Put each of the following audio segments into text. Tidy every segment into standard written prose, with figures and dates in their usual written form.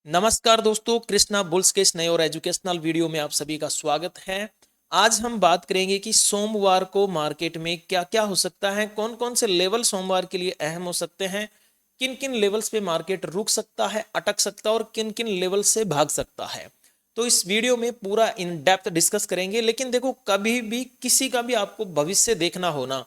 नमस्कार दोस्तों, कृष्णा बुल्स के इस नए और एजुकेशनल वीडियो में आप सभी का स्वागत है। आज हम बात करेंगे कि सोमवार को मार्केट में क्या क्या हो सकता है, कौन कौन से लेवल सोमवार के लिए अहम हो सकते हैं, किन किन लेवल्स पे मार्केट रुक सकता है, अटक सकता है और किन किन लेवल से भाग सकता है। तो इस वीडियो में पूरा इन डेप्थ डिस्कस करेंगे। लेकिन देखो, कभी भी किसी का भी आपको भविष्य देखना हो ना,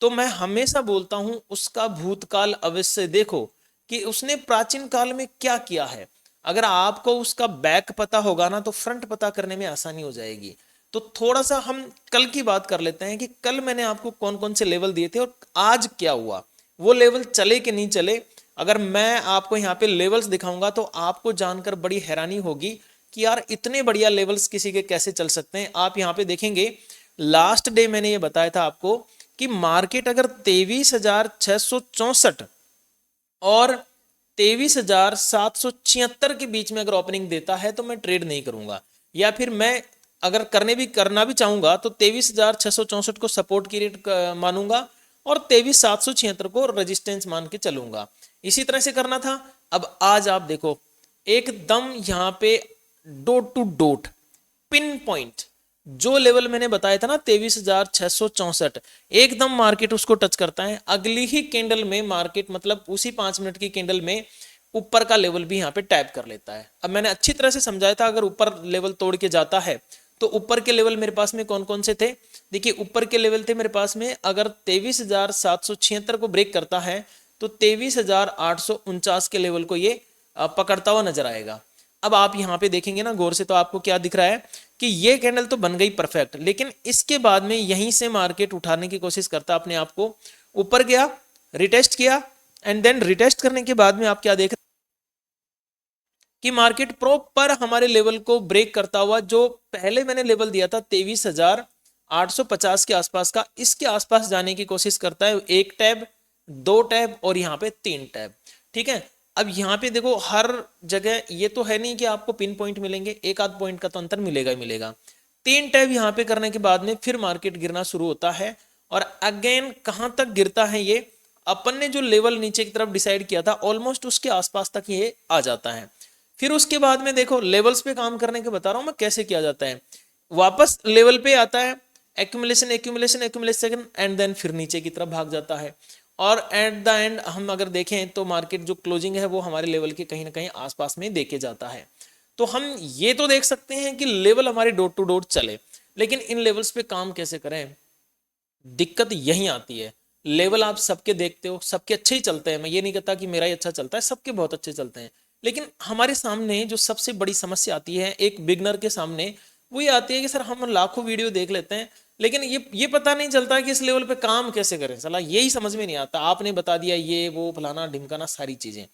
तो मैं हमेशा बोलता हूं उसका भूतकाल अवश्य देखो कि उसने प्राचीन काल में क्या किया है। अगर आपको उसका बैक पता होगा ना, तो फ्रंट पता करने में आसानी हो जाएगी। तो थोड़ा सा हम कल की बात कर लेते हैं कि कल मैंने आपको कौन कौन से लेवल दिए थे और आज क्या हुआ, वो लेवल चले कि नहीं चले। अगर मैं आपको यहाँ पे लेवल्स दिखाऊंगा तो आपको जानकर बड़ी हैरानी होगी कि यार इतने बढ़िया लेवल्स किसी के कैसे चल सकते हैं। आप यहाँ पे देखेंगे, लास्ट डे मैंने ये बताया था आपको कि मार्केट अगर 23,664 और 23,776 के बीच में अगर ओपनिंग देता है तो मैं ट्रेड नहीं करूंगा, या फिर मैं अगर करना भी चाहूंगा तो 23,664 को सपोर्ट की रेट मानूंगा और 23,776 को रेजिस्टेंस मान के चलूंगा। इसी तरह से करना था। अब आज आप देखो, एकदम यहाँ पे dot to dot pin point जो लेवल मैंने बताया था ना 23,664, एकदम मार्केट उसको टच करता है। अगली ही कैंडल में मार्केट मतलब उसी 5 मिनट की कैंडल में ऊपर का लेवल भी यहाँ पे टैप कर लेता है। अब मैंने अच्छी तरह से समझाया था, अगर ऊपर लेवल तोड़ के जाता है तो ऊपर के लेवल मेरे पास में कौन कौन से थे। देखिए, ऊपर के लेवल थे मेरे पास में, अगर 23,776 को ब्रेक करता है तो 23,849 के लेवल को ये पकड़ता हुआ नजर आएगा। अब आप यहाँ पे देखेंगे ना गौर से, तो आपको क्या दिख रहा है कि ये कैंडल तो बन गई परफेक्ट, लेकिन इसके बाद में यहीं से मार्केट उठाने की कोशिश करता अपने आप को। ऊपर गया, रिटेस्ट किया, एंड देन रिटेस्ट करने के बाद में आप क्या देख रहे कि मार्केट प्रॉपर हमारे लेवल को ब्रेक करता हुआ, जो पहले मैंने लेवल दिया था 23,850 के आसपास का, इसके आसपास जाने की कोशिश करता है। एक टैब, दो टैब और यहाँ पे तीन टैब। ठीक है। अब यहाँ पे देखो, हर जगह ये तो है नहीं कि आपको पिन पॉइंट मिलेंगे, एक आध पॉइंट का तो अंतर मिलेगा ही मिलेगा। तीन टैब यहाँ पे करने के बाद में फिर मार्केट गिरना शुरू होता है। और अगेन कहां तक गिरता है, ये अपन ने जो लेवल नीचे की तरफ डिसाइड किया था ऑलमोस्ट उसके आसपास तक ये आ जाता है। फिर उसके बाद में देखो, लेवल्स पे काम करने के बता रहा हूं मैं कैसे किया जाता है। वापस लेवल पे आता है, accumulation accumulation accumulation, and then फिर नीचे की तरफ भाग जाता है। और एट द एंड हम अगर देखें तो मार्केट जो क्लोजिंग है वो हमारे लेवल के कहीं ना कहीं आसपास में देके जाता है। तो हम ये तो देख सकते हैं कि लेवल हमारे डोर टू डोर चले, लेकिन इन लेवल्स पे काम कैसे करें, दिक्कत यही आती है। लेवल आप सबके देखते हो, सबके अच्छे ही चलते हैं, मैं ये नहीं कहता कि मेरा ही अच्छा चलता है, सबके बहुत अच्छे चलते हैं। लेकिन हमारे सामने जो सबसे बड़ी समस्या आती है एक बिगनर के सामने, वो ये आती है कि सर हम लाखों वीडियो देख लेते हैं, लेकिन ये पता नहीं चलता कि इस लेवल पे काम कैसे करें। सलाह यही समझ में नहीं आता, आपने बता दिया ये वो फलाना ढिमकाना सारी चीजें।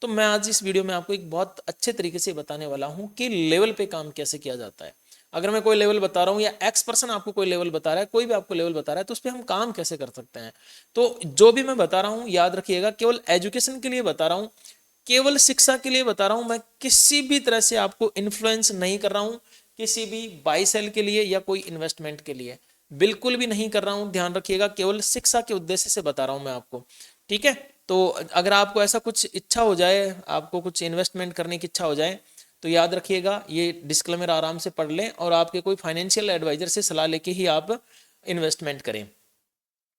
तो मैं आज इस वीडियो में आपको एक बहुत अच्छे तरीके से बताने वाला हूँ कि लेवल पे काम कैसे किया जाता है। अगर मैं कोई लेवल बता रहा हूँ या एक्स पर्सन आपको कोई लेवल बता रहा है, कोई भी आपको लेवल बता रहा है, तो उस पर हम काम कैसे कर सकते हैं। तो जो भी मैं बता रहा हूँ याद रखिएगा, केवल एजुकेशन के लिए बता रहा हूँ, केवल शिक्षा के लिए बता रहा हूँ। मैं किसी भी तरह से आपको इन्फ्लुएंस नहीं कर रहा हूँ, किसी भी बाई सेल के लिए या कोई इन्वेस्टमेंट के लिए बिल्कुल भी नहीं कर रहा हूँ। ध्यान रखिएगा, केवल शिक्षा के उद्देश्य से बता रहा हूँ मैं आपको। ठीक है। तो अगर आपको ऐसा कुछ इच्छा हो जाए, आपको कुछ इन्वेस्टमेंट करने की इच्छा हो जाए, तो याद रखिएगा ये डिस्क्लेमर आराम से पढ़ लें और आपके कोई फाइनेंशियल एडवाइजर से सलाह लेके ही आप इन्वेस्टमेंट करें।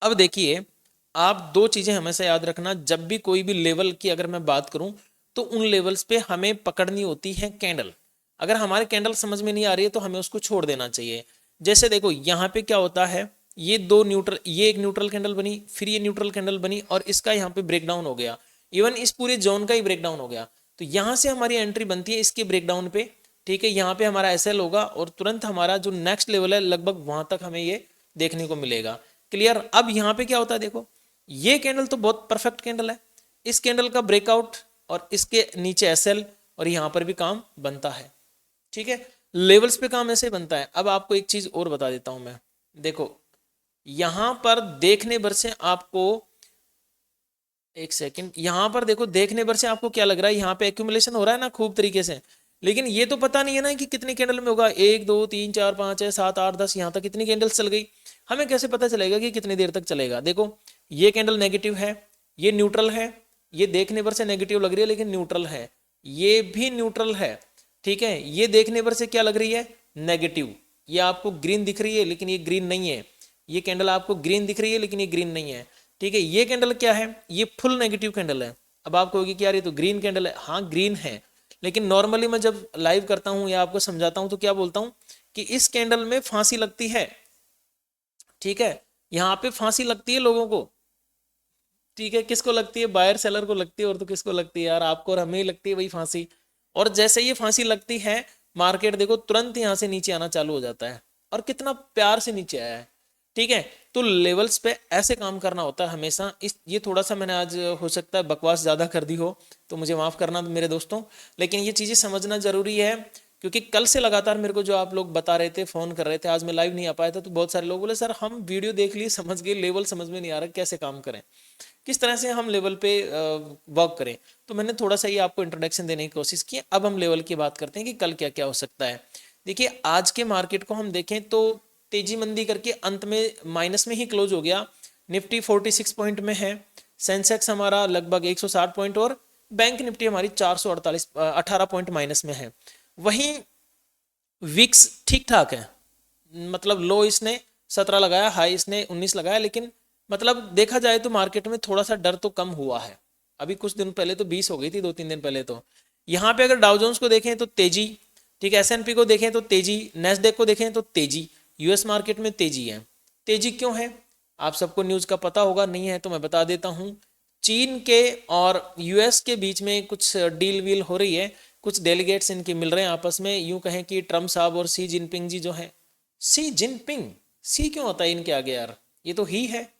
अब देखिए, आप दो चीजें हमेशा याद रखना, जब भी कोई भी लेवल की अगर मैं बात करूं तो उन लेवल्स पे हमें पकड़नी होती है कैंडल। अगर हमारे कैंडल समझ में नहीं आ रही है तो हमें उसको छोड़ देना चाहिए। जैसे देखो यहाँ पे क्या होता है, ये दो न्यूट्रल, ये एक न्यूट्रल कैंडल बनी, फिर ये न्यूट्रल कैंडल बनी और इसका यहाँ पे ब्रेकडाउन हो गया, इवन इस पूरे जोन का ही ब्रेकडाउन हो गया। तो यहाँ से हमारी एंट्री बनती है इसके ब्रेकडाउन पे। ठीक है, यहाँ पे हमारा एसएल होगा और तुरंत हमारा जो नेक्स्ट लेवल है लगभग वहां तक हमें ये देखने को मिलेगा। क्लियर। अब यहाँ पे क्या होता है, देखो ये कैंडल तो बहुत परफेक्ट कैंडल है, इस कैंडल का ब्रेकआउट और इसके नीचे एसएल, और यहाँ पर भी काम बनता है। ठीक है, लेवल्स पे काम ऐसे बनता है। अब आपको एक चीज और बता देता हूं मैं, देखो यहां पर देखने भर से आपको, एक सेकंड, यहां पर देखो देखने भर से आपको क्या लग रहा है, यहाँ पे एक्यूमुलेशन हो रहा है ना खूब तरीके से, लेकिन ये तो पता नहीं है ना कि कितने कैंडल में होगा, एक दो तीन चार पांच छह सात आठ दस, यहाँ तक कितनी कैंडल्स चल गई, हमें कैसे पता चलेगा कि कितनी देर तक चलेगा। देखो ये कैंडल नेगेटिव है, ये न्यूट्रल है, ये देखने भर से नेगेटिव लग रही है लेकिन न्यूट्रल है, ये भी न्यूट्रल है, ठीक है। ये देखने पर से क्या लग रही है, नेगेटिव। ये आपको ग्रीन दिख रही है लेकिन ये ग्रीन नहीं है। ये कैंडल आपको ग्रीन दिख रही है लेकिन ये ग्रीन नहीं है, ठीक है। ये कैंडल क्या है, ये फुल नेगेटिव कैंडल है। अब आप कहोगे कि यार ये तो ग्रीन कैंडल है, हाँ ग्रीन है, लेकिन नॉर्मली मैं जब लाइव करता हूँ या आपको समझाता हूँ तो क्या बोलता हूँ कि इस कैंडल में फांसी लगती है, ठीक है। यहाँ पे फांसी लगती है लोगों को, ठीक है। किसको लगती है, बायर सेलर को लगती है, और तो किसको लगती है यार, आपको और हमें ही लगती है वही फांसी। और जैसे ये फांसी लगती है, मार्केट देखो तुरंत यहाँ से नीचे आना चालू हो जाता है, और कितना प्यार से नीचे आया है, ठीक है। तो लेवल्स पे ऐसे काम करना होता है हमेशा। इस ये थोड़ा सा मैंने आज हो सकता है बकवास ज़्यादा कर दी हो, तो मुझे माफ़ करना मेरे दोस्तों, लेकिन ये चीज़ें समझना ज़रूरी है। क्योंकि कल से लगातार मेरे को जो आप लोग बता रहे थे, फ़ोन कर रहे थे, आज मैं लाइव नहीं आ पाया था, तो बहुत सारे लोग बोले सर हम वीडियो देख लिए, समझ गए, लेवल समझ में नहीं आ रहा कैसे काम करें, किस तरह से हम लेवल पे वर्क करें। तो मैंने थोड़ा सा ये आपको इंट्रोडक्शन देने की कोशिश की। अब हम लेवल की बात करते हैं कि कल क्या क्या हो सकता है। देखिए आज के मार्केट को हम देखें तो तेजी मंदी करके अंत में माइनस में ही क्लोज हो गया। निफ्टी 46 पॉइंट में है, सेंसेक्स हमारा लगभग 160 पॉइंट, और बैंक निफ्टी हमारी 448 18 पॉइंट माइनस में है। वहीं विक्स ठीक ठाक है, मतलब लो इसने 17 लगाया, हाई इसने 19 लगाया, लेकिन मतलब देखा जाए तो मार्केट में थोड़ा सा डर तो कम हुआ है। अभी कुछ दिन पहले तो 20 हो गई थी, 2-3 दिन पहले। तो यहाँ पे अगर डाउ जोन्स को देखें तो तेजी, ठीक है, S&P को देखें तो तेजी, नेस्डेक को देखें तो तेजी, यूएस मार्केट में तेजी है। तेजी क्यों है, आप सबको न्यूज़ का पता होगा, नहीं है तो मैं बता देता हूँ। चीन के और यूएस के बीच में कुछ डील वील हो रही है, कुछ डेलीगेट्स इनके मिल रहे हैं आपस में। यूं कहें कि ट्रम्प साहब और सी जिनपिंग जी जो हैं, सी जिनपिंग, सी क्यों होता है इनके आगे यार, ये तो ही है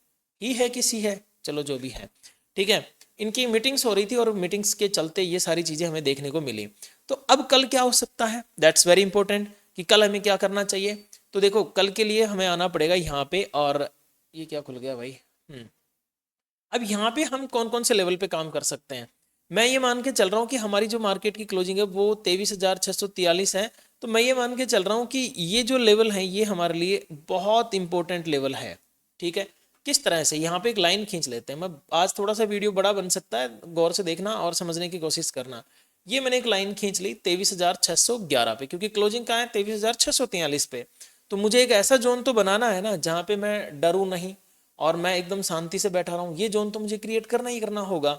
कि सी है, चलो जो भी है, ठीक है। इनकी मीटिंग्स हो रही थी और मीटिंग्स के चलते ये सारी चीज़ें हमें देखने को मिली। तो अब कल क्या हो सकता है, दैट्स वेरी इंपॉर्टेंट, कि कल हमें क्या करना चाहिए। तो देखो कल के लिए हमें आना पड़ेगा यहाँ पे, और ये क्या खुल गया भाई, अब यहाँ पे हम कौन कौन से लेवल पे काम कर सकते हैं। मैं ये मान के चल रहा हूँ कि हमारी जो मार्केट की क्लोजिंग है वो 23,643 है। तो मैं ये मान के चल रहा हूँ कि ये जो लेवल है ये हमारे लिए बहुत इंपॉर्टेंट लेवल है, ठीक है। किस तरह से, यहाँ पे एक लाइन खींच लेते हैं। मैं आज थोड़ा सा वीडियो बड़ा बन सकता है, गौर से देखना और समझने की कोशिश करना। ये मैंने एक लाइन खींच ली 23,611 पे, क्योंकि क्लोजिंग कहाँ है, 23,643 पे। तो मुझे एक ऐसा जोन तो बनाना है ना जहाँ पे मैं डरूं नहीं और मैं एकदम शांति से बैठा रहूं। ये जोन तो मुझे क्रिएट करना ही करना होगा।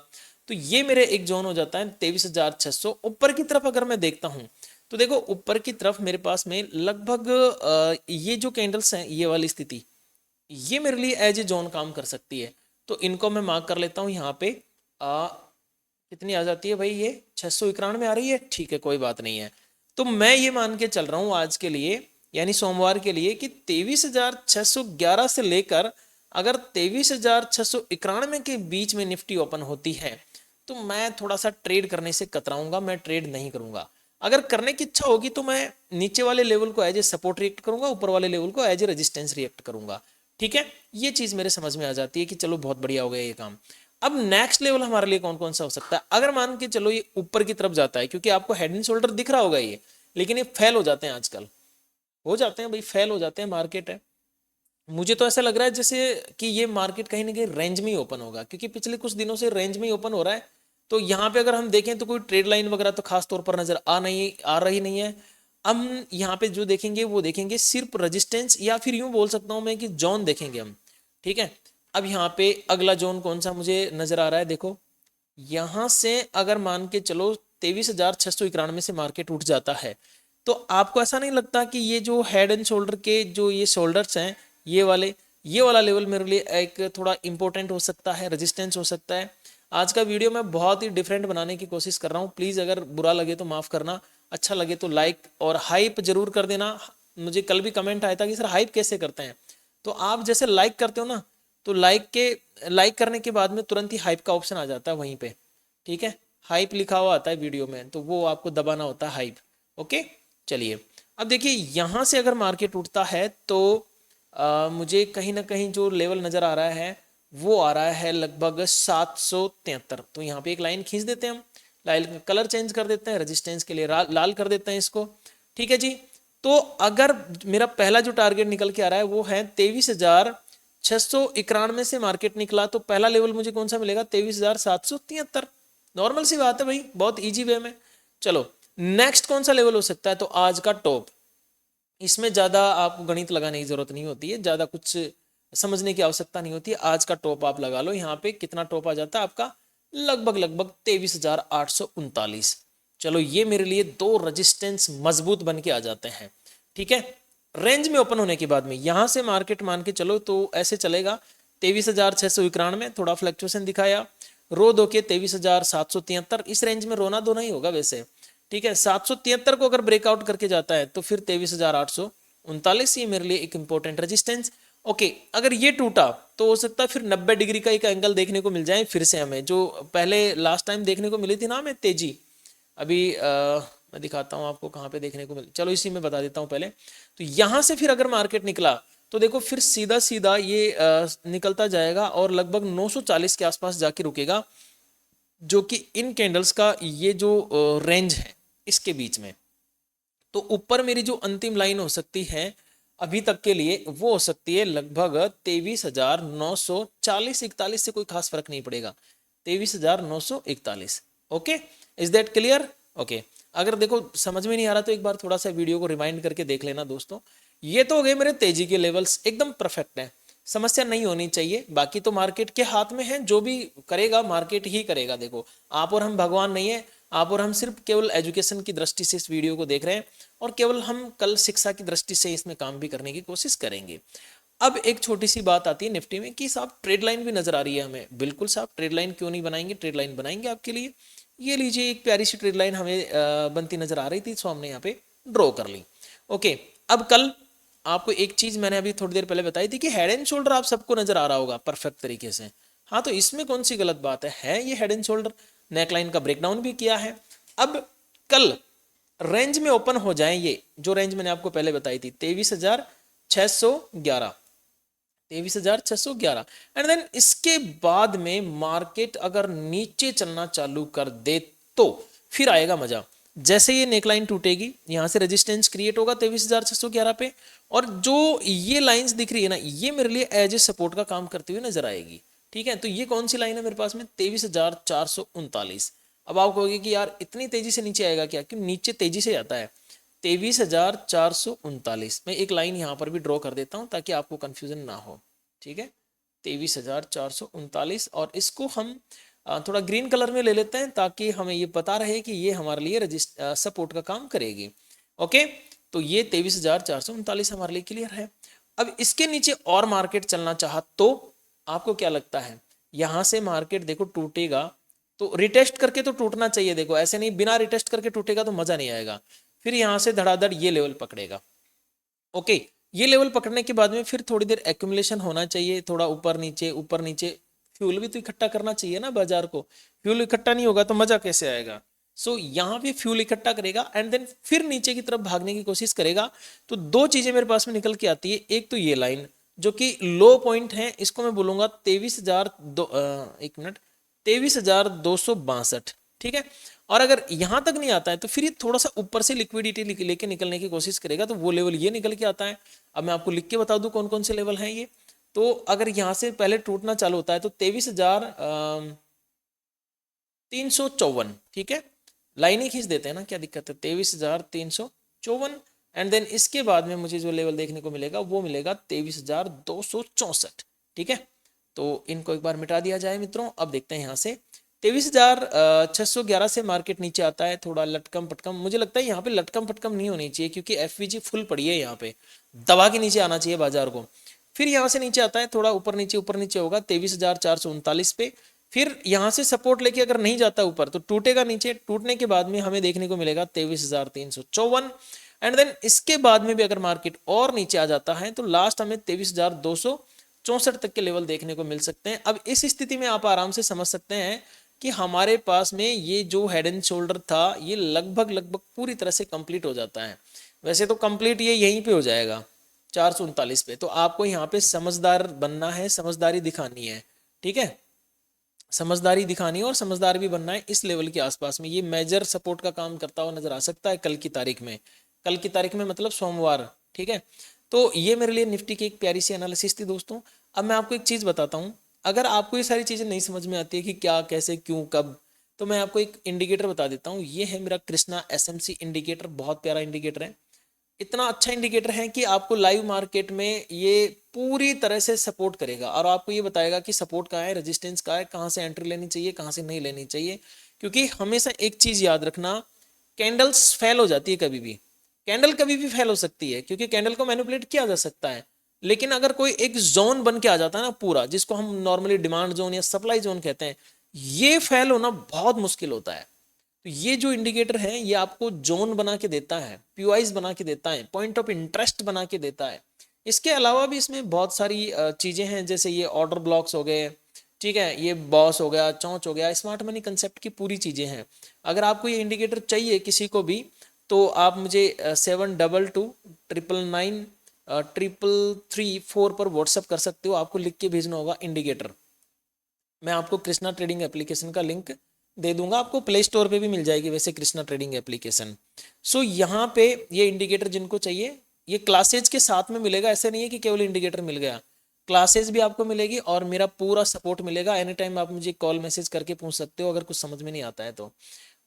तो ये मेरे एक जोन हो जाता है 23,600। ऊपर की तरफ अगर मैं देखता हूं तो देखो ऊपर की तरफ मेरे पास में लगभग ये जो कैंडल्स हैं, ये वाली स्थिति, ये मेरे लिए एज ए जोन काम कर सकती है। तो इनको मैं मार्क कर लेता हूँ यहाँ पे। कितनी आ जाती है भाई, ये 691 आ रही है, ठीक है कोई बात नहीं है। तो मैं ये मान के चल रहा हूँ आज के लिए, यानी सोमवार के लिए, कि 23,611 से लेकर अगर 23,691 के बीच में निफ्टी ओपन होती है तो मैं थोड़ा सा ट्रेड करने से कतराऊंगा, मैं ट्रेड नहीं करूंगा। अगर करने की इच्छा होगी तो मैं नीचे वाले लेवल को एज ए सपोर्ट रिएक्ट करूंगा, ऊपर वाले लेवल को एज ए रेजिस्टेंस रिएक्ट करूंगा, ठीक है। ये चीज मेरे समझ में आ जाती है कि चलो बहुत बढ़िया हो गया ये काम। अब नेक्स्ट लेवल हमारे लिए कौन कौन सा हो सकता है, अगर मान के चलो ये ऊपर की तरफ जाता है, क्योंकि आपको हेड एंड शोल्डर दिख रहा होगा ये, लेकिन ये फेल हो जाते हैं, आजकल हो जाते हैं भाई, फेल हो जाते हैं, मार्केट है। मुझे तो ऐसा लग रहा है जैसे कि ये मार्केट कहीं ना कहीं रेंज में ही ओपन होगा, क्योंकि पिछले कुछ दिनों से रेंज में ही ओपन हो रहा है। तो यहाँ पे अगर हम देखें तो कोई ट्रेड लाइन वगैरह तो खास तौर पर नजर आ रही नहीं है। हम यहाँ पे जो देखेंगे वो देखेंगे सिर्फ रेजिस्टेंस, या फिर यूं बोल सकता हूँ मैं कि जोन देखेंगे हम, ठीक है। अब यहाँ पे अगला जोन कौन सा मुझे नजर आ रहा है, देखो यहाँ से अगर मान के चलो 23,691 से मार्केट उठ जाता है, तो आपको ऐसा नहीं लगता कि ये जो हेड एंड शोल्डर के जो ये शोल्डर्स हैं, ये वाला लेवल मेरे लिए एक थोड़ा इंपॉर्टेंट हो सकता है, रेजिस्टेंस हो सकता है। आज का वीडियो मैं बहुत ही डिफरेंट बनाने की कोशिश कर रहा हूँ, प्लीज़ अगर बुरा लगे तो माफ़ करना, अच्छा लगे तो लाइक और हाइप जरूर कर देना। मुझे कल भी कमेंट आया था कि सर हाइप कैसे करते हैं, तो आप जैसे लाइक करते हो ना, तो लाइक करने के बाद में तुरंत ही हाइप का ऑप्शन आ जाता है वहीं पे, ठीक है। हाइप लिखा हुआ आता है वीडियो में, तो वो आपको दबाना होता है हाइप, ओके। चलिए अब देखिए यहाँ से अगर मार्केट उठता है तो मुझे कहीं ना कहीं जो लेवल नज़र आ रहा है वो आ रहा है लगभग 773। तो यहाँ पे एक लाइन खींच देते हैं हम, लाइन का कलर चेंज कर देते हैं, रेजिस्टेंस के लिए लाल कर देते हैं इसको, ठीक है जी। तो अगर मेरा पहला जो टारगेट निकल के आ रहा है वो है 23,691 से मार्केट निकला, तो पहला लेवल मुझे कौन सा मिलेगा, 23,773। नॉर्मल सी बात है भाई, बहुत ईजी वे में। चलो नेक्स्ट कौन सा लेवल हो सकता है, तो आज का टॉप, इसमें ज़्यादा आपको गणित लगाने की जरूरत नहीं होती है, ज़्यादा कुछ समझने की आवश्यकता नहीं होती है। आज का टॉप आप लगा लो, यहाँ पे कितना टॉप आ जाता है आपका, लगभग लगभग 23,839। चलो ये मेरे लिए दो रजिस्टेंस मजबूत बन के आ जाते हैं, ठीक है। रेंज में ओपन होने के बाद में यहाँ से मार्केट मान के चलो तो ऐसे चलेगा 23,691, थोड़ा फ्लक्चुएशन दिखाया, रो दो के 23,773, इस रेंज में रोना धोना ही होगा वैसे, ठीक है। 773 को अगर ब्रेकआउट करके जाता है तो फिर 23,839, ये मेरे लिए एक इंपॉर्टेंट रेजिस्टेंस। ओके, अगर ये टूटा तो हो सकता है फिर 90 डिग्री का एक एंगल देखने को मिल जाए फिर से हमें, जो पहले लास्ट टाइम देखने को मिली थी ना हमें तेजी। अभी मैं दिखाता हूँ आपको कहाँ पे देखने को मिल, चलो इसी में बता देता हूँ पहले। तो यहाँ से फिर अगर मार्केट निकला तो देखो फिर सीधा सीधा ये निकलता जाएगा और लगभग 940 के आसपास जाके रुकेगा, जो कि इन कैंडल्स का ये जो रेंज है इसके बीच में। तो ऊपर मेरी जो अंतिम लाइन हो सकती है अभी तक के लिए वो हो सकती है लगभग 23,940-41 से कोई खास फर्क नहीं पड़ेगा, 23,941। Okay, is that clear? Okay, अगर देखो समझ में नहीं आ रहा तो एक बार थोड़ा सा वीडियो को रिवाइंड करके देख लेना दोस्तों। ये तो हो गए मेरे तेजी के लेवल्स, एकदम परफेक्ट है, समस्या नहीं होनी चाहिए। बाकी तो मार्केट के हाथ में है, जो भी करेगा मार्केट ही करेगा। देखो आप और हम भगवान नहीं है, आप और हम सिर्फ केवल एजुकेशन की दृष्टि से इस वीडियो को देख रहे हैं और केवल हम कल शिक्षा की दृष्टि से इसमें काम भी करने की कोशिश करेंगे। अब एक छोटी सी बात आती है निफ्टी में कि साहब ट्रेड लाइन भी नजर आ रही है हमें। बिल्कुल साहब, ट्रेड लाइन क्यों नहीं बनाएंगे, ट्रेड लाइन बनाएंगे आपके लिए। ये लीजिए एक प्यारी सी ट्रेड लाइन हमें बनती नजर आ रही थी, सो हमने यहाँ पे ड्रॉ कर ली। ओके, अब कल आपको एक चीज मैंने अभी थोड़ी देर पहले बताई थी कि हेड एंड शोल्डर आप सबको नजर आ रहा होगा परफेक्ट तरीके से। हाँ, तो इसमें कौन सी गलत बात है ये हेड एंड शोल्डर। नेकलाइन का ब्रेकडाउन भी किया है। अब कल रेंज में ओपन हो जाए, ये जो रेंज मैंने आपको पहले बताई थी 23,611, 23,611, एंड देन इसके बाद में मार्केट अगर नीचे चलना चालू कर दे तो फिर आएगा मजा। जैसे ये नेकलाइन टूटेगी, यहां से रेजिस्टेंस क्रिएट होगा 23,611 पे, और जो ये लाइंस दिख रही है ना, ये मेरे लिए एज ए सपोर्ट का काम करते हुए नजर आएगी। ठीक है, तो ये कौन सी लाइन है मेरे पास में, 23,439। अब आप कहोगे कि यार इतनी तेजी से नीचे आएगा क्या, क्यों नीचे तेजी से जाता है। 23,439, मैं एक लाइन यहाँ पर भी ड्रॉ कर देता हूँ ताकि आपको कंफ्यूजन ना हो। ठीक है, 23,439, और इसको हम थोड़ा ग्रीन कलर में ले लेते हैं ताकि हमें ये पता रहे कि ये हमारे लिए सपोर्ट का काम करेगी। ओके, तो ये 23,439 हमारे लिए क्लियर है। अब इसके नीचे और मार्केट चलना चाहा तो आपको क्या लगता है, यहां से मार्केट देखो टूटेगा तो रिटेस्ट करके तो टूटना चाहिए। देखो ऐसे नहीं, बिना रिटेस्ट करके टूटेगा तो मजा नहीं आएगा। फिर यहां से धड़ाधड़ ये लेवल पकड़ेगा। ओके, ये लेवल पकड़ने के बाद में फिर थोड़ी देर एक्यूमुलेशन होना चाहिए, थोड़ा ऊपर नीचे। फ्यूल भी तो इकट्ठा करना चाहिए ना बाजार को, फ्यूल इकट्ठा नहीं होगा तो मजा कैसे आएगा। सो यहाँ पे फ्यूल इकट्ठा करेगा एंड देन फिर नीचे की तरफ भागने की कोशिश करेगा। तो दो चीजें मेरे पास में निकल के आती है, एक तो ये लाइन जो कि लो पॉइंट है, इसको मैं बोलूंगा 23,262। ठीक है, और अगर यहां तक नहीं आता है तो फिर ये थोड़ा सा ऊपर से लिक्विडिटी लेके निकलने की कोशिश करेगा, तो वो लेवल ये निकल के आता है। अब मैं आपको लिख के बता दूं कौन कौन से लेवल हैं ये। तो अगर यहां से पहले टूटना चालू होता है तो 23,354, ठीक है, लाइन ही खींच देते हैं ना, क्या दिक्कत है, 23,354, एंड देन इसके बाद में मुझे जो लेवल देखने को मिलेगा वो मिलेगा 23,264। ठीक है, तो इनको एक बार मिटा दिया जाए मित्रों। अब देखते हैं यहाँ से 23,611 से मार्केट नीचे आता है, थोड़ा लटकम पटकम। मुझे लगता है यहाँ पे लटकम पटकम नहीं होनी चाहिए क्योंकि एफवीजी फुल पड़ी है, यहाँ पे दबा के नीचे आना चाहिए बाजार को। फिर यहाँ से नीचे आता है, थोड़ा ऊपर नीचे होगा 23,439 पे। फिर यहाँ से सपोर्ट लेके अगर नहीं जाता ऊपर तो टूटेगा नीचे, टूटने के बाद में हमें देखने को मिलेगा 23,354, एंड देन इसके बाद में भी अगर मार्केट और नीचे आ जाता है तो लास्ट हमें 23,264 तक के लेवल देखने को मिल सकते हैं। अब इस स्थिति में आप आराम से समझ सकते हैं कि हमारे पास में ये जो हेड एंड शोल्डर था ये लगभग पूरी तरह से कंप्लीट हो जाता है। वैसे तो कंप्लीट ये यहीं पे हो जाएगा 439 पे। तो आपको यहाँ पे समझदार बनना है, समझदारी दिखानी है। ठीक है, समझदारी दिखानी है और समझदार भी बनना है। इस लेवल के आसपास में ये मेजर सपोर्ट का काम करता हुआ नजर आ सकता है कल की तारीख में। कल की तारीख में मतलब सोमवार। ठीक है, तो ये मेरे लिए निफ्टी की एक प्यारी सी एनालिसिस थी दोस्तों। अब मैं आपको एक चीज बताता हूँ, अगर आपको ये सारी चीजें नहीं समझ में आती है कि क्या कैसे क्यों कब, तो मैं आपको एक इंडिकेटर बता देता हूँ। ये है मेरा कृष्णा एसएमसी इंडिकेटर, बहुत प्यारा इंडिकेटर है। इतना अच्छा इंडिकेटर है कि आपको लाइव मार्केट में ये पूरी तरह से सपोर्ट करेगा और आपको ये बताएगा कि सपोर्ट कहाँ है, रेजिस्टेंस कहाँ है, कहाँ से एंट्री लेनी चाहिए, कहाँ से नहीं लेनी चाहिए। क्योंकि हमेशा एक चीज याद रखना, कैंडल्स फेल हो जाती है कभी भी, कैंडल कभी भी फेल हो सकती है क्योंकि कैंडल को मैनिपुलेट किया जा सकता है। लेकिन अगर कोई एक जोन बन के आ जाता है ना पूरा, जिसको हम नॉर्मली डिमांड जोन या सप्लाई जोन कहते हैं, ये फेल होना बहुत मुश्किल होता है। तो ये जो इंडिकेटर है ये आपको जोन बना के देता है, पीओआईज बना के देता है, पॉइंट ऑफ इंटरेस्ट बना के देता है। इसके अलावा भी इसमें बहुत सारी चीजें हैं, जैसे ये ऑर्डर ब्लॉक्स हो गए, ठीक है, ये बॉस हो गया, चौंच हो गया, स्मार्ट मनी कंसेप्ट की पूरी चीजें हैं। अगर आपको ये इंडिकेटर चाहिए किसी को भी, तो आप मुझे 7229993334 पर व्हाट्सअप कर सकते हो। आपको लिख के भेजना होगा इंडिकेटर। मैं आपको कृष्णा ट्रेडिंग एप्लीकेशन का लिंक दे दूंगा, आपको प्ले स्टोर पे भी मिल जाएगी वैसे कृष्णा ट्रेडिंग एप्लीकेशन। सो यहाँ पे ये इंडिकेटर जिनको चाहिए, ये क्लासेज के साथ में मिलेगा, ऐसे नहीं है कि केवल इंडिकेटर मिल गया, क्लासेज भी आपको मिलेगी और मेरा पूरा सपोर्ट मिलेगा। एनी टाइम आप मुझे कॉल मैसेज करके पूछ सकते हो अगर कुछ समझ में नहीं आता है तो।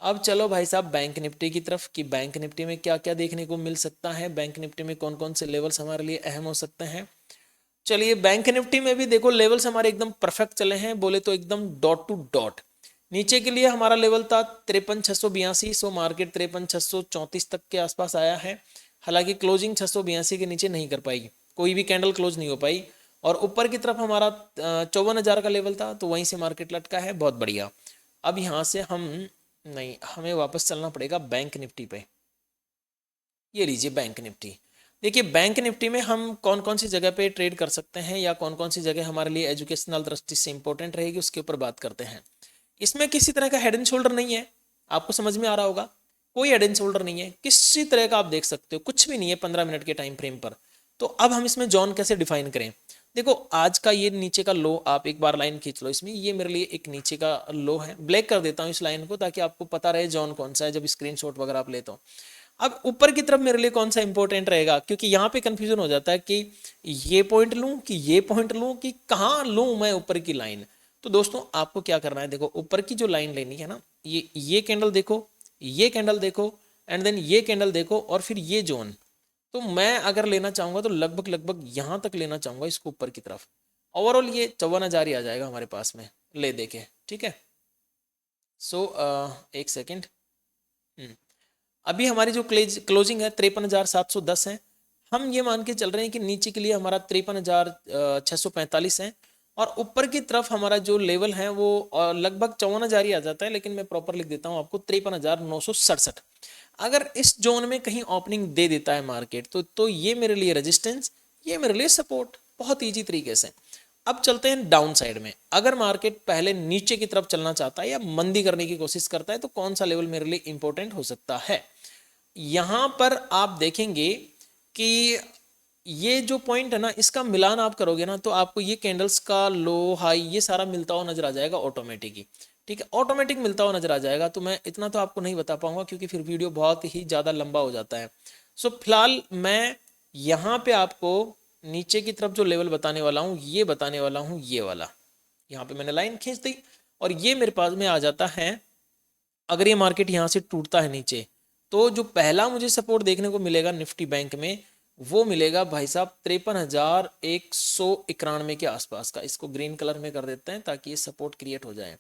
अब चलो भाई साहब बैंक निफ्टी की तरफ, कि बैंक निफ्टी में क्या क्या देखने को मिल सकता है, बैंक निफ्टी में कौन कौन से लेवल्स हमारे लिए अहम हो सकते हैं। चलिए बैंक निफ्टी में भी देखो लेवल्स हमारे एकदम परफेक्ट चले हैं, बोले तो एकदम डॉट टू डॉट। नीचे के लिए हमारा लेवल था 53,682, सो मार्केट 53,634 तक के आसपास आया है। हालांकि क्लोजिंग 682 के नीचे नहीं कर पाई, कोई भी कैंडल क्लोज नहीं हो पाई। और ऊपर की तरफ हमारा 54,000 का लेवल था, तो वहीं से मार्केट लटका है, बहुत बढ़िया। अब यहाँ से हम नहीं, हमें वापस चलना पड़ेगा बैंक निफ्टी पे। ये लीजिए बैंक निफ्टी। देखिए बैंक निफ्टी में हम कौन कौन सी जगह पे ट्रेड कर सकते हैं या कौन कौन सी जगह हमारे लिए एजुकेशनल दृष्टि से इंपॉर्टेंट रहेगी, उसके ऊपर बात करते हैं। इसमें किसी तरह का हेड एंड शोल्डर नहीं है, आपको समझ में आ रहा होगा, कोई हेड एंड शोल्डर नहीं है, किसी तरह का आप देख सकते हो, कुछ भी नहीं है 15 मिनट के टाइम फ्रेम पर। तो अब हम इसमें जॉन कैसे डिफाइन करें। देखो आज का ये नीचे का लो, आप एक बार लाइन खींच लो इसमें, ये मेरे लिए एक नीचे का लो है। ब्लैक कर देता हूँ इस लाइन को ताकि आपको पता रहे जॉन कौन सा है जब स्क्रीनशॉट वगैरह आप लेते हो। अब ऊपर की तरफ मेरे लिए कौन सा इंपॉर्टेंट रहेगा, क्योंकि यहाँ पे कंफ्यूजन हो जाता है कि ये पॉइंट लूं कि ये पॉइंट लूं कि कहाँ लूं मैं ऊपर की लाइन। तो दोस्तों आपको क्या करना है, देखो ऊपर की जो लाइन लेनी है ना, ये कैंडल देखो, ये कैंडल देखो, एंड देन ये कैंडल देखो, और फिर ये जोन। तो मैं अगर लेना चाहूंगा तो लगभग लगभग यहाँ तक लेना चाहूंगा इसको ऊपर की तरफ। ओवरऑल ये 54,000 ही आ जाएगा हमारे पास में, ले देके, ठीक है। सो एक सेकेंड, अभी हमारी जो क्लोजिंग है 53,710 है। हम ये मान के चल रहे हैं कि नीचे के लिए हमारा 53,645 है, और ऊपर की तरफ हमारा जो लेवल है वो लगभग 54,000 ही आ जाता है, लेकिन मैं प्रॉपर लिख देता हूँ आपको 53,967। अगर इस जोन में कहीं ओपनिंग दे देता है मार्केट तो ये मेरे लिए रेजिस्टेंस, ये मेरे लिए सपोर्ट, बहुत ईजी तरीके से। अब चलते हैं डाउन साइड में। अगर मार्केट पहले नीचे की तरफ चलना चाहता है या मंदी करने की कोशिश करता है तो कौन सा लेवल मेरे लिए इंपॉर्टेंट हो सकता है। यहां पर आप देखेंगे कि ये जो पॉइंट है ना, इसका मिलान आप करोगे ना तो आपको ये कैंडल्स का लो हाई ये सारा मिलता हुआ नजर आ जाएगा ऑटोमेटिक ही, ठीक है, ऑटोमेटिक मिलता हुआ नजर आ जाएगा। तो मैं इतना तो आपको नहीं बता पाऊंगा क्योंकि फिर वीडियो बहुत ही ज्यादा लंबा हो जाता है। सो फिलहाल मैं यहाँ पे आपको नीचे की तरफ जो लेवल बताने वाला हूँ, ये बताने वाला हूँ, ये वाला। यहाँ पे मैंने लाइन खींच दी और ये मेरे पास में आ जाता है। अगर ये मार्केट यहाँ से टूटता है नीचे, तो जो पहला मुझे सपोर्ट देखने को मिलेगा निफ्टी बैंक में, वो मिलेगा भाई साहब 53,191 के आसपास का। इसको ग्रीन कलर में कर देते हैं ताकि ये सपोर्ट क्रिएट हो जाए,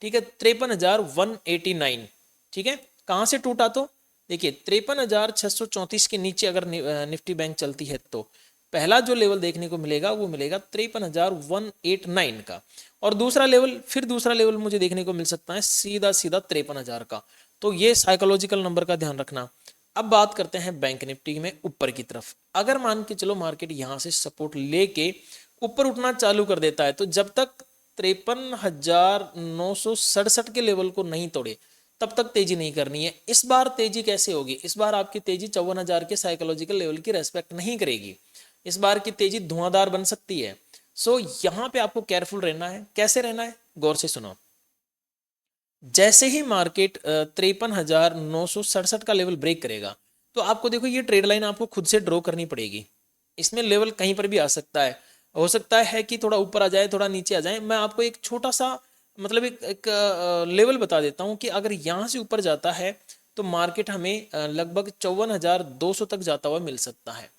ठीक है, 53,189, ठीक है। कहाँ से टूटा, तो देखिए 53,634 के नीचे अगर निफ्टी बैंक चलती है तो पहला जो लेवल देखने को मिलेगा वो मिलेगा 53,189 का, और दूसरा लेवल मुझे देखने को मिल सकता है सीधा 53,000 का। तो ये साइकोलॉजिकल नंबर का ध्यान रखना। अब बात करते हैं बैंक निफ्टी में ऊपर की तरफ। अगर मान के चलो मार्केट यहाँ से सपोर्ट लेके ऊपर उठना चालू कर देता है, तो जब तक 53,967 के लेवल को नहीं तोड़े तब तक तेजी नहीं करनी है। इस बार तेजी कैसे होगी, इस बार आपकी तेजी 54,000 के साइकोलॉजिकल लेवल की रेस्पेक्ट नहीं करेगी, इस बार की तेजी धुआंधार बन सकती है। सो यहां पे आपको केयरफुल रहना है। कैसे रहना है, गौर से सुनो। जैसे ही मार्केट 53,967 का लेवल ब्रेक करेगा तो आपको देखो ये ट्रेड लाइन आपको खुद से ड्रॉ करनी पड़ेगी। इसमें लेवल कहीं पर भी आ सकता है, हो सकता है कि थोड़ा ऊपर आ जाए, थोड़ा नीचे आ जाए। मैं आपको एक छोटा सा मतलब एक लेवल बता देता हूँ कि अगर यहाँ से ऊपर जाता है तो मार्केट हमें लगभग 54,200 तक जाता हुआ मिल सकता है।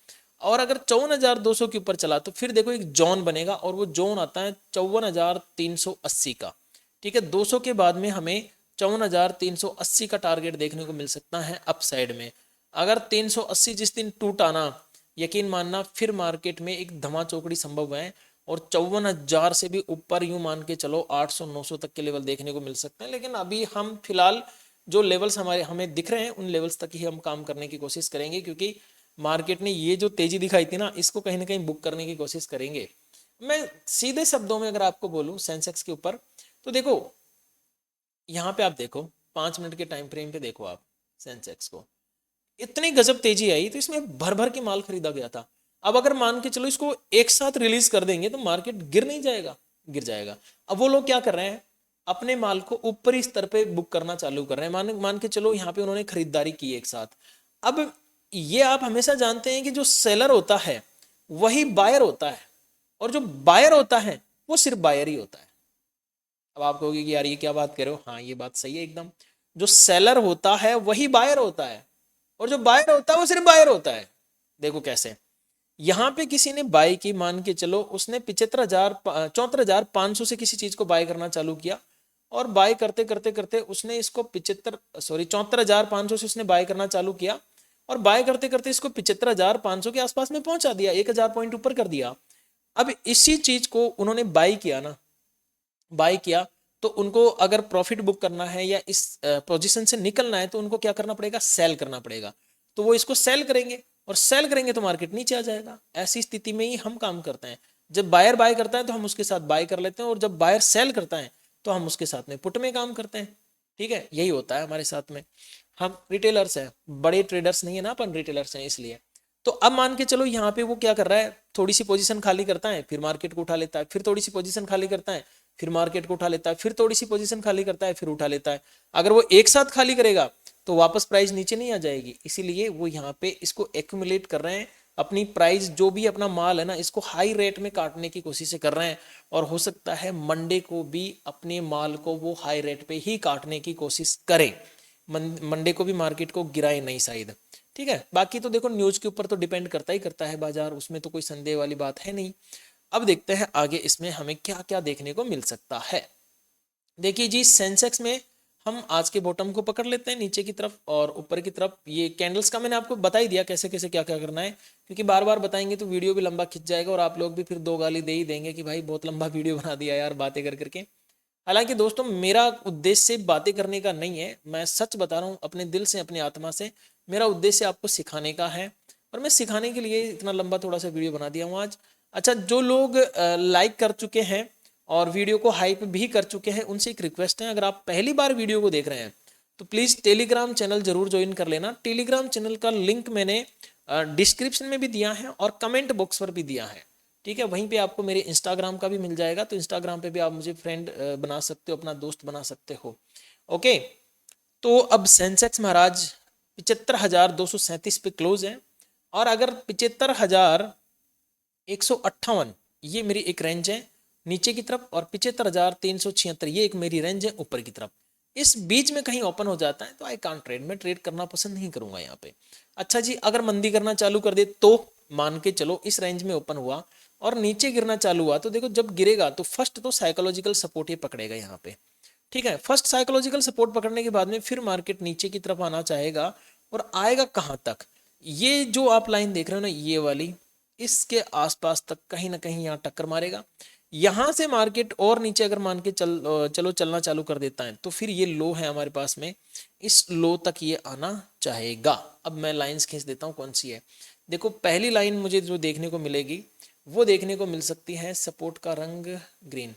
और अगर 54,200 के ऊपर चला तो फिर देखो एक जोन बनेगा और वो जोन आता है 54,380 का। ठीक है, 200 के बाद में हमें 54,380 का टारगेट देखने को मिल सकता है अप साइड में। अगर 380 जिस दिन टूटा ना, यकीन मानना फिर मार्केट में एक धमाचौकड़ी संभव है और 54,000 से भी ऊपर यूं मान के चलो 800-900 तक के लेवल देखने को मिल सकते हैं। लेकिन अभी हम फिलहाल जो लेवल्स हमारे हमें दिख रहे हैं उन लेवल्स तक ही हम काम करने की कोशिश करेंगे, क्योंकि मार्केट ने ये जो तेजी दिखाई थी ना इसको कहीं ना कहीं बुक करने की कोशिश करेंगे। मैं सीधे शब्दों में अगर आपको बोलूं सेंसेक्स के ऊपर, तो देखो यहाँ पे आप देखो 5 मिनट के टाइम फ्रेम पे देखो आप सेंसेक्स को, इतनी गजब तेजी आई तो इसमें भर भर के माल खरीदा गया था। अब अगर मान के चलो इसको एक साथ रिलीज कर देंगे तो मार्केट गिर नहीं जाएगा, गिर जाएगा। अब वो लोग क्या कर रहे हैं, अपने माल को ऊपरी स्तर पे बुक करना चालू कर रहे हैं। मान के चलो यहाँ पे उन्होंने खरीदारी की एक साथ। अब ये आप हमेशा जानते हैं कि जो सेलर होता है वही बायर होता है, और जो बायर होता है वो सिर्फ बायर ही होता है। अब आप कहोगे कि यार ये क्या बात कर रहे हो, हाँ ये बात सही है एकदम। जो सेलर होता है वही बायर होता है, और जो बायर होता है वो सिर्फ बायर होता है। देखो कैसे, यहाँ पे किसी ने बाई की, मान के चलो उसने 74,500 से किसी चीज को बाय करना चालू किया, और बाय करते करते करते उसने इसको 74,500 से उसने बाय करना चालू किया, और बाय करते करते इसको 75,500 के आसपास में पहुंचा दिया, 1,000 पॉइंट ऊपर कर दिया। अब इसी चीज को उन्होंने बाई किया ना, बाई किया तो उनको अगर प्रॉफिट बुक करना है या इस पोजीशन से निकलना है तो उनको क्या करना पड़ेगा, सेल करना पड़ेगा। तो वो इसको सेल करेंगे, और सेल करेंगे तो मार्केट नीचे आ जाएगा। ऐसी स्थिति में ही हम काम करते हैं। जब बायर बाय करता है तो हम उसके साथ बाय कर लेते हैं, और जब बायर सेल करता है तो हम उसके साथ में पुट में काम करते हैं। ठीक है, यही होता है हमारे साथ में। हम रिटेलर्स हैं, बड़े ट्रेडर्स नहीं है ना, अपन रिटेलर्स हैं इसलिए। तो अब मान के चलो यहाँ पे वो क्या कर रहा है, थोड़ी सी पोजीशन खाली करता है, फिर मार्केट को उठा लेता है, फिर थोड़ी सी पोजीशन खाली करता है, फिर मार्केट को उठा लेता है, फिर थोड़ी सी पोजीशन खाली करता है, फिर उठा लेता है। अगर वो एक साथ खाली करेगा तो वापस प्राइस नीचे नहीं आ जाएगी, इसीलिए वो यहाँ पे इसको एक्यूमुलेट कर रहे हैं। अपनी प्राइस जो भी अपना माल है ना इसको हाई रेट में काटने की कोशिश कर रहे हैं, और हो सकता है मंडे को भी अपने माल को वो हाई रेट पे ही काटने की कोशिश करें। मंडे को भी मार्केट को गिराए नहीं शायद। ठीक है, बाकी तो देखो न्यूज के ऊपर तो डिपेंड करता ही करता है बाजार, उसमें तो कोई संदेह वाली बात है नहीं। अब देखते हैं आगे इसमें हमें क्या क्या देखने को मिल सकता है। देखिए जी, सेंसेक्स में हम आज के बॉटम को पकड़ लेते हैं नीचे की तरफ और ऊपर की तरफ। ये कैंडल्स का मैंने आपको बता ही दिया कैसे कैसे क्या क्या करना है, क्योंकि बार बार बताएंगे तो वीडियो भी लंबा खिंच जाएगा और आप लोग भी फिर दो गाली दे ही देंगे कि भाई बहुत लंबा वीडियो बना दिया यार बातें कर करके। हालांकि दोस्तों मेरा उद्देश्य बातें करने का नहीं है, मैं सच बता रहा हूँ अपने दिल से अपनी आत्मा से। मेरा उद्देश्य आपको सिखाने का है, और मैं सिखाने के लिए इतना लंबा थोड़ा सा वीडियो बना दिया हूँ आज। अच्छा, जो लोग लाइक कर चुके हैं और वीडियो को हाइप भी कर चुके हैं उनसे एक रिक्वेस्ट है, अगर आप पहली बार वीडियो को देख रहे हैं तो प्लीज़ टेलीग्राम चैनल जरूर ज्वाइन कर लेना। टेलीग्राम चैनल का लिंक मैंने डिस्क्रिप्शन में भी दिया है और कमेंट बॉक्स पर भी दिया है। ठीक है, वहीं पे आपको मेरे इंस्टाग्राम का भी मिल जाएगा, तो इंस्टाग्राम पे भी आप मुझे फ्रेंड बना सकते हो, अपना दोस्त बना सकते हो। ओके, तो अब सेंसेक्स महाराज 75,237 पे क्लोज है, और अगर 75,158 ये मेरी एक रेंज है नीचे की तरफ, और 75,376 ये एक मेरी रेंज है ऊपर की तरफ। इस बीच में कहीं ओपन हो जाता है तो आई कांट ट्रेड, मैं ट्रेड करना पसंद नहीं करूंगा यहाँ पे। अच्छा जी, अगर मंदी करना चालू कर दे तो मान के चलो इस रेंज में ओपन हुआ और नीचे गिरना चालू हुआ, तो देखो जब गिरेगा तो फर्स्ट तो साइकोलॉजिकल सपोर्ट ही पकड़ेगा यहाँ पे। ठीक है, फर्स्ट साइकोलॉजिकल सपोर्ट पकड़ने के बाद में फिर मार्केट नीचे की तरफ आना चाहेगा, और आएगा कहाँ तक, ये जो आप लाइन देख रहे हो ना ये वाली, इसके आसपास तक कहीं ना कहीं यहाँ टक्कर मारेगा। यहाँ से मार्केट और नीचे अगर मान के चलो चलना चालू कर देता है तो फिर ये लो है हमारे पास में, इस लो तक ये आना चाहेगा। अब मैं लाइंस खींच देता हूँ कौन सी है। देखो पहली लाइन मुझे जो देखने को मिलेगी वो देखने को मिल सकती है, सपोर्ट का रंग ग्रीन,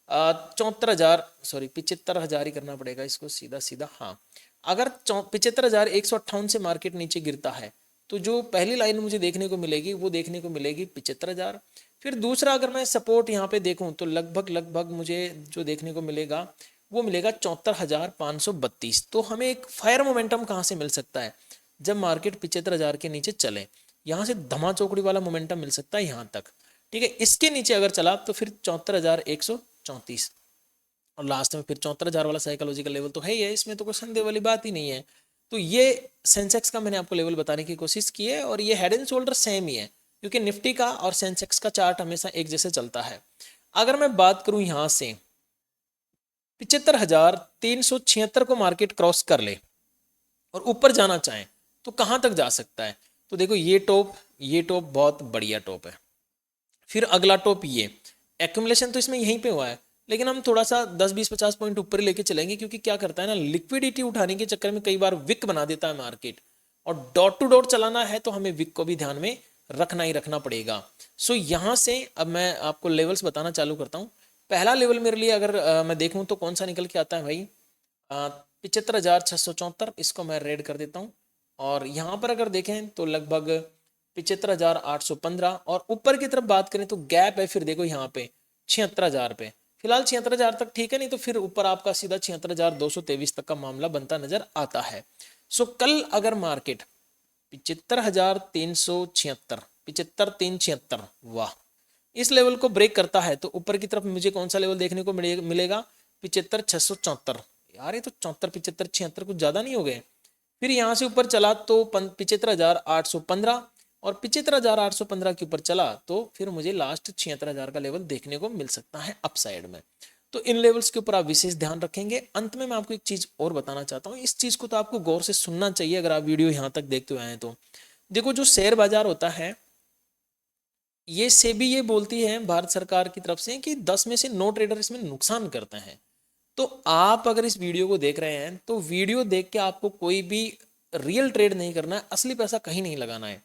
74,000 सॉरी 75,000 ही करना पड़ेगा इसको सीधा सीधा। हाँ, अगर 75,158 से मार्केट नीचे गिरता है तो जो पहली लाइन मुझे देखने को मिलेगी वो देखने को मिलेगी 75,000। फिर दूसरा अगर मैं सपोर्ट यहाँ पे देखूँ तो लगभग मुझे जो देखने को मिलेगा वो मिलेगा 74,532। तो हमें एक फायर मोमेंटम कहाँ से मिल सकता है, जब मार्केट 75,000 के नीचे चले, यहाँ से धमा चौकड़ी वाला मोमेंटम मिल सकता है यहाँ तक। ठीक है, इसके नीचे अगर चला तो फिर 74,134। और लास्ट में फिर 74,000 वाला साइकोलॉजिकल लेवल तो है ही है, इसमें तो कोई संदेह वाली बात ही नहीं है। तो ये सेंसेक्स का मैंने आपको लेवल बताने की कोशिश की है, और ये हेड एंड शोल्डर सेम ही है, क्योंकि निफ्टी का और सेंसेक्स का चार्ट हमेशा एक जैसे चलता है। अगर मैं बात करूं यहाँ से 75,376 को मार्केट क्रॉस कर ले और ऊपर जाना चाहें तो कहाँ तक जा सकता है? तो देखो ये टॉप बहुत बढ़िया टॉप है। फिर अगला टॉप ये एक्यूमुलेशन तो इसमें यहीं पे हुआ है, लेकिन हम थोड़ा सा 10-20-50 पॉइंट ऊपर लेके चलेंगे, क्योंकि क्या करता है ना, लिक्विडिटी उठाने के चक्कर में कई बार विक बना देता है मार्केट, और डॉट टू डॉट चलाना है तो हमें विक को भी ध्यान में रखना ही रखना पड़ेगा। सो यहाँ से अब मैं आपको लेवल्स बताना चालू करता हूँ। पहला लेवल मेरे लिए अगर मैं देखूँ तो कौन सा निकल के आता है भाई, 75,674, इसको मैं रेड कर देता हूँ। और यहाँ पर अगर देखें तो लगभग 75,815, और ऊपर की तरफ बात करें तो गैप है फिर देखो यहाँ पे 76,000 पे, फिलहाल 76,000 तक ठीक है, नहीं तो फिर ऊपर आपका सीधा 76,223 तक का मामला बनता नजर आता है। सो कल अगर मार्केट 75,376, 75,376, वाह, इस लेवल को ब्रेक करता है तो ऊपर की तरफ मुझे कौन सा लेवल देखने को मिलेगा, 75,674। यार ये तो 74, 75, 76 कुछ ज्यादा नहीं हो गए? फिर यहाँ से ऊपर चला तो 75,815, और 75,815 के ऊपर चला तो फिर मुझे लास्ट 76,000 का लेवल देखने को मिल सकता है अपसाइड में। तो इन लेवल्स के ऊपर आप विशेष ध्यान रखेंगे। अंत में मैं आपको एक चीज और बताना चाहता हूँ, इस चीज को तो आपको गौर से सुनना चाहिए अगर आप वीडियो यहाँ तक देखते हुए आए तो। देखो जो शेयर बाजार होता है, ये सेबी ये बोलती है भारत सरकार की तरफ से कि 10 में से 9 ट्रेडर इसमें नुकसान करते हैं। तो आप अगर इस वीडियो को देख रहे हैं तो वीडियो देख के आपको कोई भी रियल ट्रेड नहीं करना है, असली पैसा कहीं नहीं लगाना है,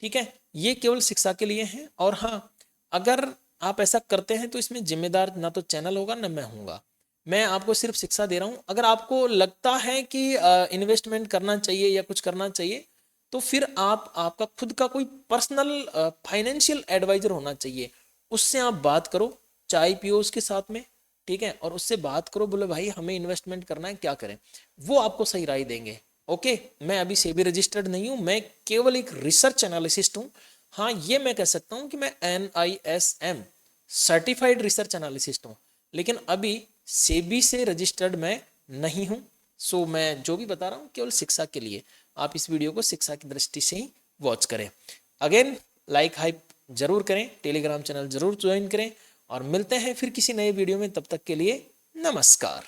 ठीक है? ये केवल शिक्षा के लिए है। और हाँ, अगर आप ऐसा करते हैं तो इसमें जिम्मेदार ना तो चैनल होगा ना मैं हूँगा, मैं आपको सिर्फ शिक्षा दे रहा हूँ। अगर आपको लगता है कि इन्वेस्टमेंट करना चाहिए या कुछ करना चाहिए, तो फिर आपका खुद का कोई पर्सनल फाइनेंशियल एडवाइजर होना चाहिए, उससे आप बात करो, चाय पियो उसके साथ में, ठीक है? और उससे बात करो, बोले भाई हमें इन्वेस्टमेंट करना है, क्या करें, वो आपको सही राय देंगे। ओके, मैं अभी सेबी रजिस्टर्ड नहीं हूं, मैं केवल एक रिसर्च एनालिसिस्ट हूं। हाँ, ये मैं कह सकता हूं कि मैं NISM सर्टिफाइड रिसर्च एनालिसिस्ट हूं, लेकिन अभी सेबी से रजिस्टर्ड मैं नहीं हूं। सो मैं जो भी बता रहा हूं केवल शिक्षा के लिए, आप इस वीडियो को शिक्षा की दृष्टि से ही वॉच करें। अगेन लाइक हाइप जरूर करें, टेलीग्राम चैनल जरूर ज्वाइन करें, और मिलते हैं फिर किसी नए वीडियो में। तब तक के लिए नमस्कार।